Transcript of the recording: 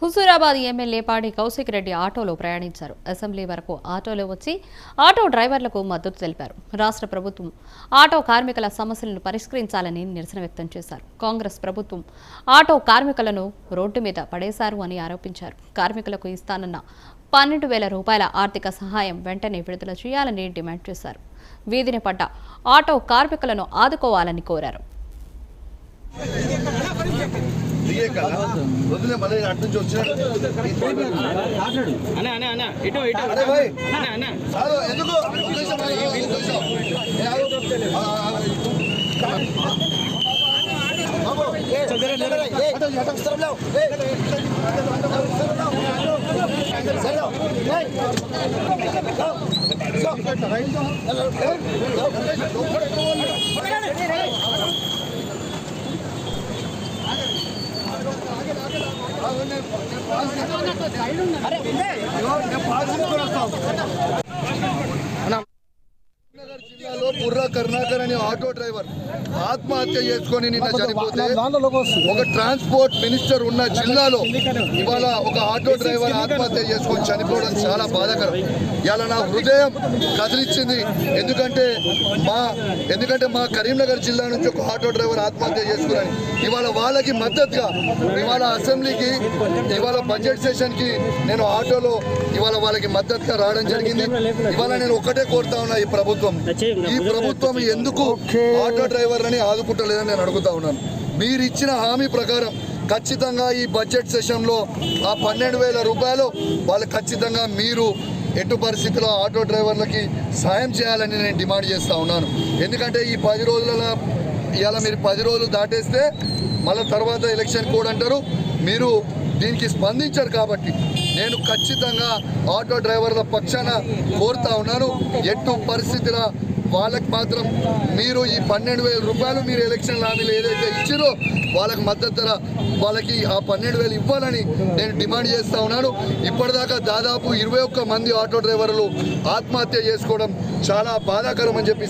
Huzurabad MLA పాడి కౌశిక్ రెడ్డి ఆటోలో ప్రయాణించారు. Assembly వరకు ఆటోలో వచ్చి ఆటో డ్రైవర్లకు మద్దతు తెలిపారు. రాష్ట్ర ప్రభుత్వం ఆటో కార్మికుల సమస్యలను పరిష్కరించాలని నిరసన వ్యక్తం చేశారు. కాంగ్రెస్ ప్రభుత్వం ఆటో కార్మికులను రోడ్డు మీద పడేశారు అని ఆరోపించారు. కార్మికులకు ఇస్తానన్న 12,000 రూపాయల ఆర్థిక సహాయం వెంటనే విడుదల చేయాలని డిమాండ్ చేశారు. వీధిన పడ్డ ఆటో కార్మికులను ఆదుకోవాలని కోరారు. జిల్లాలో బుర్రా కరుణాకర్ అనే ఆటో డ్రైవర్ ఆత్మహత్య చేసుకొని నిన్న చనిపోతే ఒక ట్రాన్స్పోర్ట్ మినిస్టర్ ఉన్న జిల్లాలో ఇవాళ ఒక ఆటో డ్రైవర్ ఆత్మహత్య చేసుకొని చనిపోవడం చాలా బాధాకరం. ఇవాళ నా హృదయం కదిలిచ్చింది. ఎందుకంటే మా కరీంనగర్ జిల్లా నుంచి ఒక ఆటో డ్రైవర్ ఆత్మహత్య చేసుకున్నాను. ఇవాళ వాళ్ళకి మద్దతుగా ఇవాళ అసెంబ్లీకి ఇవాళ బడ్జెట్ సెషన్కి నేను ఆటోలో ఇవాళ వాళ్ళకి మద్దతుగా రావడం జరిగింది. ఇవాళ నేను ఒకటే కోరుతా ఉన్నా, ఈ ప్రభుత్వం ఎందుకు ఆటో డ్రైవర్లని ఆదుకుంటలేదని నేను అడుగుతా ఉన్నాను. మీరు ఇచ్చిన హామీ ప్రకారం ఖచ్చితంగా ఈ బడ్జెట్ సెషన్లో ఆ 12,000 రూపాయలు వాళ్ళు ఖచ్చితంగా మీరు ఎటు పరిస్థితుల్లో ఆటో డ్రైవర్లకి సాయం చేయాలని నేను డిమాండ్ చేస్తూ ఉన్నాను. ఎందుకంటే ఈ 10 రోజులలో ఇవాళ మీరు 10 రోజులు దాటేస్తే మళ్ళీ తర్వాత ఎలక్షన్ కోడ్ అంటారు. మీరు దీనికి స్పందించారు కాబట్టి నేను ఖచ్చితంగా ఆటో డ్రైవర్ల పక్షాన కోరుతా ఉన్నాను. ఎటు పరిస్థితుల వాళ్ళకి మాత్రం మీరు ఈ 12,000 రూపాయలు మీరు ఎలక్షన్ హామీలు ఏదైతే ఇచ్చారో వాళ్ళకి మద్దతు ధర వాళ్ళకి ఆ 12,000 ఇవ్వాలని నేను డిమాండ్ చేస్తూ ఉన్నాను. ఇప్పటిదాకా దాదాపు 21 మంది ఆటో డ్రైవర్లు ఆత్మహత్య చేసుకోవడం చాలా బాధాకరం అని చెప్పి